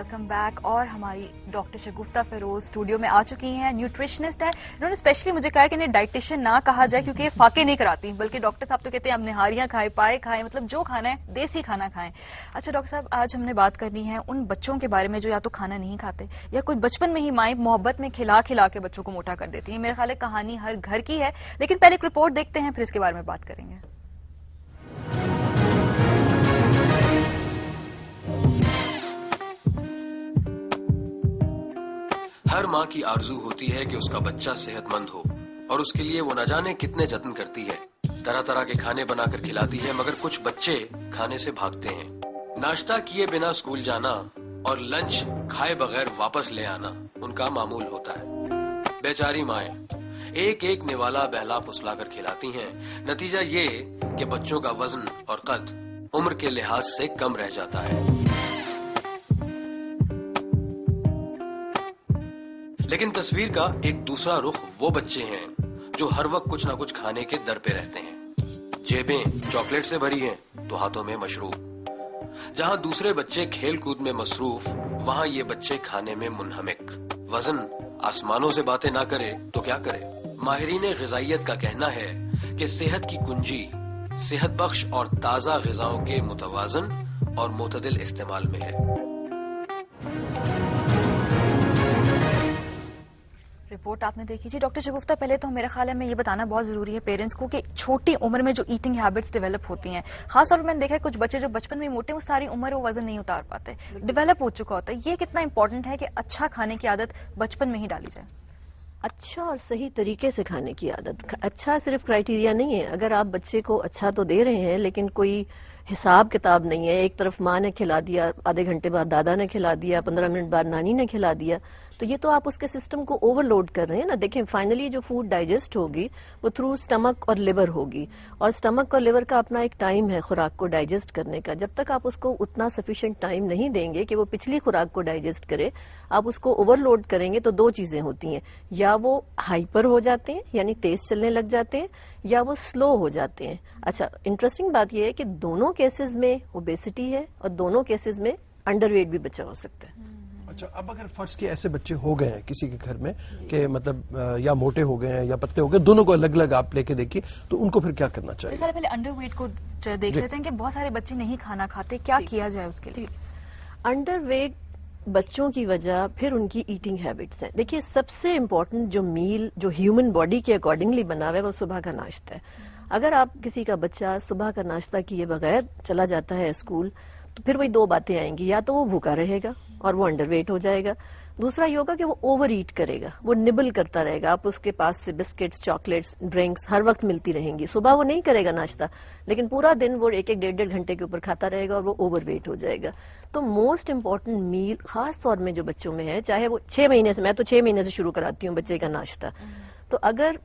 Welcome back. और हमारी doctor शगुफ्ता Feroz studio में आ चुकी हैं, न्यूट्रिशनिस्ट है। इन्होंने स्पेशली मुझे कहा कि इन्हें डाइटिशियन ना कहा जाए क्योंकि ये फाके नहीं कराती, बल्कि डॉक्टर साहब तो कहते हैं आप निहारियां खाएं, पाए खाएं, मतलब जो खाना है देसी खाना खाएं। अच्छा डॉक्टर साहब, आज हमने बात करनी है उन बच्चों के बारे में जो या तो खाना नहीं खाते या कुछ बचपन में ही माएं मोहब्बत में खिला खिला के बच्चों को मोटा कर देती है। मेरे ख्याल है कहानी हर घर की है, लेकिन पहले एक रिपोर्ट देखते हैं, फिर इसके बारे में बात करेंगे। हर माँ की आरजू होती है कि उसका बच्चा सेहतमंद हो और उसके लिए वो न जाने कितने जतन करती है। तरह तरह के खाने बनाकर खिलाती है, मगर कुछ बच्चे खाने से भागते हैं। नाश्ता किए बिना स्कूल जाना और लंच खाए बगैर वापस ले आना उनका मामूल होता है। बेचारी माएं एक एक निवाला बहला फुसला कर खिलाती हैं। नतीजा ये कि बच्चों का वजन और कद उम्र के लिहाज से कम रह जाता है। लेकिन तस्वीर का एक दूसरा रुख वो बच्चे हैं जो हर वक्त कुछ ना कुछ खाने के दर पे रहते हैं। जेबें चॉकलेट से भरी हैं तो हाथों में मशरूब। जहां दूसरे बच्चे खेल कूद में मसरूफ, वहां ये बच्चे खाने में मुनहमिक। वजन आसमानों से बातें ना करे तो क्या करे। माहिरीन ग़िज़ाइयत का कहना है कि सेहत की कुंजी सेहत बख्श और ताज़ा ग़िज़ाओं के मुतवाज़न और मुतदिल इस्तेमाल में है। रिपोर्ट आपने देखी जी। डॉक्टर शगुफ्ता, पहले तो मेरा ख्याल है मैं ये बताना बहुत जरूरी है पेरेंट्स को कि छोटी उम्र में जो ईटिंग हैबिट्स डेवलप होती हैं, खास तौर पर मैंने देखा है कुछ बच्चे जो बचपन में मोटे, वो सारी उम्र वो वजन नहीं उतार पाते, डेवलप हो चुका होता है। ये कितना इंपॉर्टेंट है कि अच्छा खाने की आदत बचपन में ही डाली जाए। अच्छा और सही तरीके से खाने की आदत। अच्छा सिर्फ क्राइटेरिया नहीं है। अगर आप बच्चे को अच्छा तो दे रहे हैं लेकिन कोई हिसाब किताब नहीं है, एक तरफ माँ ने खिला दिया, आधे घंटे बाद दादा ने खिला दिया, 15 मिनट बाद नानी ने खिला दिया, तो ये तो आप उसके सिस्टम को ओवरलोड कर रहे हैं ना। देखें, फाइनली जो फूड डाइजेस्ट होगी वो थ्रू स्टमक और लिवर होगी, और स्टमक और लिवर का अपना एक टाइम है खुराक को डाइजेस्ट करने का। जब तक आप उसको उतना सफिशिएंट टाइम नहीं देंगे कि वो पिछली खुराक को डाइजेस्ट करे, आप उसको ओवरलोड करेंगे तो दो चीजें होती हैं, या वो हाइपर हो जाते हैं यानी तेज चलने लग जाते हैं, या वो स्लो हो जाते हैं। अच्छा, इंटरेस्टिंग बात यह है कि दोनों केसेस में ओबेसिटी है और दोनों केसेस में अंडरवेट भी बच्चा हो सकता है। अच्छा, अब अगर फर्ज के ऐसे बच्चे हो गए हैं किसी के घर में कि मतलब या मोटे हो गए हैं या पतले हो गए, दोनों को अलग अलग आप लेके देखिए, तो उनको फिर क्या करना चाहिए? पहले अंडरवेट को देख लेते हैं कि बहुत सारे बच्चे नहीं खाना खाते, क्या किया जाए उसके लिए। अंडरवेट बच्चों की वजह फिर उनकी ईटिंग हैबिट्स हैं। देखिए, सबसे इम्पोर्टेंट जो मील जो ह्यूमन बॉडी के अकॉर्डिंगली बना हुआ है वो सुबह का नाश्ता है। अगर आप किसी का बच्चा सुबह का नाश्ता किए बगैर चला जाता है स्कूल, तो फिर वही दो बातें आएंगी, या तो वो भूखा रहेगा और वो अंडरवेट हो जाएगा, दूसरा ये होगा कि वो ओवर ईट करेगा, वो निबल करता रहेगा। आप उसके पास से बिस्किट्स, चॉकलेट्स, ड्रिंक्स हर वक्त मिलती रहेंगी। सुबह वो नहीं करेगा नाश्ता, लेकिन पूरा दिन वो एक एक डेढ़ घंटे के ऊपर खाता रहेगा और वो ओवर वेट हो जाएगा। तो मोस्ट इंपॉर्टेंट मील खास तौर में जो बच्चों में है, चाहे वो 6 महीने से, मैं तो 6 महीने से शुरू कराती हूँ बच्चे का नाश्ता, तो अगर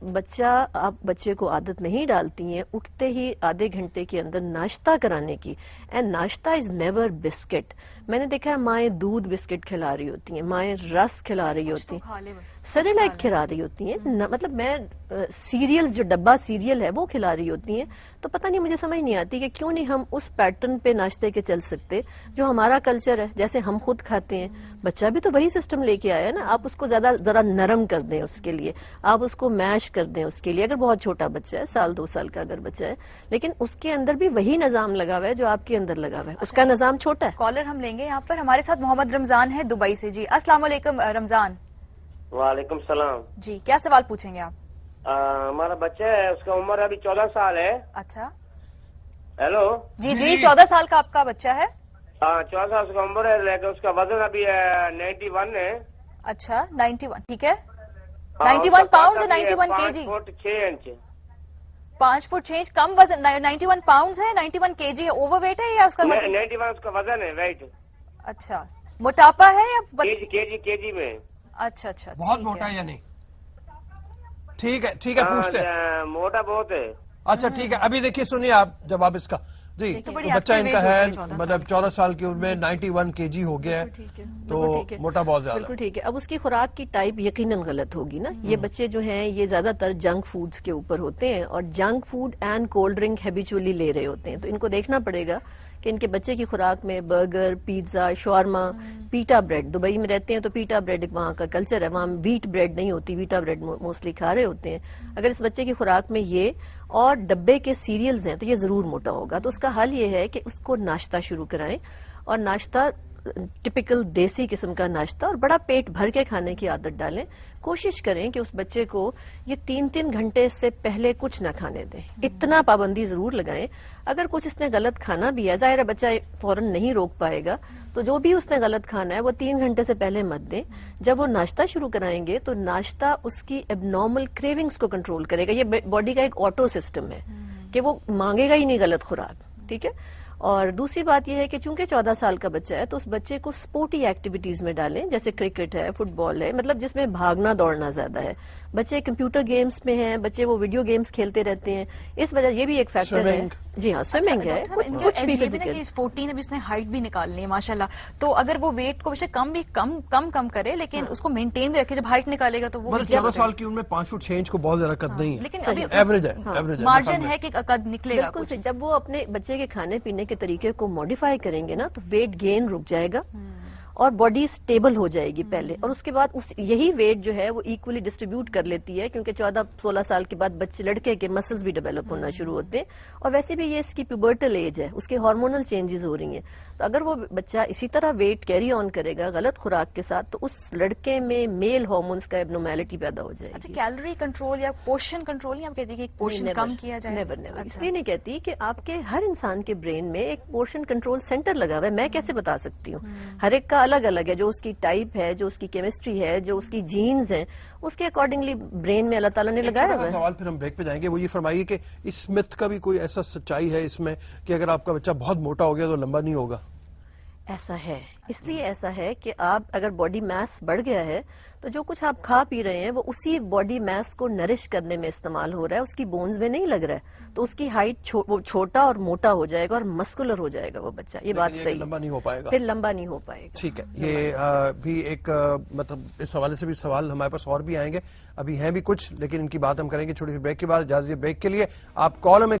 आप बच्चे को आदत नहीं डालती हैं उठते ही आधे घंटे के अंदर नाश्ता कराने की, एंड नाश्ता इज नेवर बिस्किट। मैंने देखा है माएँ दूध बिस्किट खिला रही होती हैं, माएँ रस खिला रही होती हैं, सेरेलैक खिला रही होती हैं, मतलब मैं सीरियल, जो डब्बा सीरियल है वो खिला रही होती हैं। तो पता नहीं, मुझे समझ नहीं आती कि क्यों नहीं हम उस पैटर्न पे नाश्ते के चल सकते जो हमारा कल्चर है, जैसे हम खुद खाते हैं। बच्चा भी तो वही सिस्टम लेके आया है ना। आप उसको जरा नरम कर दें उसके लिए, आप उसको मैश कर दें उसके लिए, अगर बहुत छोटा बच्चा है, 1-2 साल का अगर बच्चा है, लेकिन उसके अंदर भी वही निजाम लगा हुआ है जो आपके अंदर लगा हुआ है। उसका निजाम छोटा है। कॉलर हम लेंगे यहाँ पर। हमारे साथ मोहम्मद रमजान है दुबई से। जी अस्सलाम वालेकुम रमजान। वालेकुम सलाम जी, क्या सवाल पूछेंगे आप? हमारा बच्चा है, उसका उम्र अभी 14 साल है। अच्छा, हेलो। जी जी, 14 साल का आपका बच्चा है? 14 साल उसका उम्र है, लेकिन उसका वजन अभी 91 है। अच्छा, 91, ठीक है। 91 पाउंड है, 91 KG? 5 foot 6 inch. 5 foot 6 inch कम वजन, 91 पाउंड है, 91 केजी है। ओवरवेट है या उसका वजन? 91 उसका वजन है, वेट। अच्छा, मोटापा है या केजी में? अच्छा अच्छा, बहुत मोटा है या नहीं? ठीक है, पूछते हैं। मोटा बहुत है। अच्छा ठीक है, अभी देखिए, सुनिए आप जवाब इसका। जी, तो बच्चा इनका है मतलब 14 साल की उम्र में 91 केजी हो गया है, तो मोटा बहुत ज्यादा। बिल्कुल ठीक है। अब उसकी खुराक की टाइप यकीनन गलत होगी ना। ये बच्चे जो हैं ये ज्यादातर जंक फूड्स के ऊपर होते हैं, और junk food and cold drink habitually ले रहे होते हैं, तो इनको देखना पड़ेगा کہ ان کے بچے کی خوراک میں برگر، پیزا، شورما، پیٹا بریڈ، دبئی میں رہتے ہیں تو پیٹا بریڈ وہاں کا کلچر ہے، وہاں ویٹ بریڈ نہیں ہوتی، ویٹا بریڈ موسٹلی کھا رہے ہوتے ہیں. اگر اس بچے کی خوراک میں یہ اور ڈبے کے سیریلز ہیں تو یہ ضرور موٹا ہوگا. تو اس کا حل یہ ہے کہ اس کو ناشتہ شروع کرائیں، اور ناشتہ ٹپیکل دیسی قسم کا ناشتہ اور بڑا پیٹ بھر کے کھانے کی عادت ڈالیں. کوشش کریں کہ اس بچے کو یہ 3 گھنٹے سے پہلے کچھ نہ کھانے دیں. اتنا پابندی ضرور لگائیں. اگر کچھ اس نے غلط کھانا بھی ہے، ظاہر ہے بچہ فوراً نہیں روک پائے گا، تو جو بھی اس نے غلط کھانا ہے وہ 3 گھنٹے سے پہلے مت دیں. جب وہ ناشتہ شروع کرائیں گے تو ناشتہ اس کی اب نارمل کریونگز کو کنٹرول کرے گا. یہ باڈی کا ایک آٹو سسٹم ہے کہ وہ مانگے گا ہی نہیں غلط خوراک. ٹھیک ہے. اور دوسری بات یہ ہے کہ چونکہ 14 سال کا بچہ ہے تو اس بچے کو سپورٹی ایکٹیویٹیز میں ڈالیں، جیسے کرکٹ ہے، فٹ بال ہے، مطلب جس میں بھاگنا دوڑنا زیادہ ہے. بچے کمپیوٹر گیمز میں ہیں، بچے وہ ویڈیو گیمز کھیلتے رہتے ہیں، اس وجہ یہ بھی ایک فیکٹر ہے. جی ہاں، سوئمنگ ہے، کچھ بھی فزیکل. 14 ابھی اس نے ہائٹ بھی نکالنی ہے ماشاءاللہ. تو اگر وہ ویٹ کو کم کرے لیکن اس کو مینٹین بھی رکھے، جب ہائٹ نکالے گا تو وہ 14 سال کی عمر میں 5 فٹ 6 انچ کو بہت زیادہ قد نہیں ہے، لیکن ابھی ایوریج ہے، مارجن ہے کہ قد نکلے گا. بالکل. جب وہ اپنے بچے کے کھانے پینے کے طریقے کو ماڈیفائی کریں گے نا تو ویٹ گین رک جائے گا اور باڈی سٹیبل ہو جائے گی پہلے، اور اس کے بعد یہی ویٹ جو ہے وہ ایکولی ڈسٹریبیوٹ کر لیتی ہے، کیونکہ 14-16 سال کے بعد بچے لڑکے کے مسلز بھی ڈیولپ ہونا شروع ہوتے ہیں. اور ویسے بھی یہ اس کی پیوبرٹل ایج ہے، اس کے ہارمونل چینجز ہو رہی ہیں. تو اگر وہ بچہ اسی طرح ویٹ کیری آن کرے گا غلط خوراک کے ساتھ تو اس لڑکے میں میل ہارمونز کا ایبنارمیلٹی پیدا ہو جائے گی. اچھا، کیلوری کنٹرول یا پورشن کنٹرول نہیں آپ کہتی کہ پورشن کم کیا جائے؟ نیور. اس لیے نہیں کہتی کہ آپ کے ہر انسان کے برین میں ایک پورشن کنٹرول سینٹر لگا ہوا ہے. میں کیسے بتا سکتی ہوں؟ ہر ایک کا الگ الگ ہے، جو اس کی ٹائپ ہے، جو اس کی کیمسٹری ہے، جو اس کی جینز ہیں، اس کے اکارڈنگلی برین میں اللہ تعالیٰ نے لگایا ہوا ہے. سوال پھر ہم بریک پہ جائیں گے. وہ یہ فرمائیے کہ اس مت کا بھی کوئی ایسا سچائی ہے اس میں کہ اگر آپ کا بچہ بہت موٹا ہو گیا تو لمبا نہیں ہوگا؟ ایسا ہے. اس لیے ایسا ہے کہ آپ اگر باڈی میس بڑھ گیا ہے تو جو کچھ آپ کھا پی رہے ہیں وہ اسی باڈی میس کو نرش کرنے میں استعمال ہو رہا ہے، اس کی بونز میں نہیں لگ رہا ہے. تو اس کی ہائٹ وہ چھوٹا اور موٹا ہو جائے گا اور مسکولر ہو جائے گا وہ بچہ. یہ بات صحیح ہے، لمبا نہیں ہو پائے گا، پھر لمبا نہیں ہو پائے گا. ٹھیک ہے. یہ بھی ایک مطلب اس حوالے سے بھی سوال ہمارے پاس اور بھی آئیں گے، ابھی ہیں بھی کچھ، لیکن ان کی بات ہم کریں گے چھوٹی سی بریک کے بعد. اجازت بریک کے لیے آپ کال ہمیں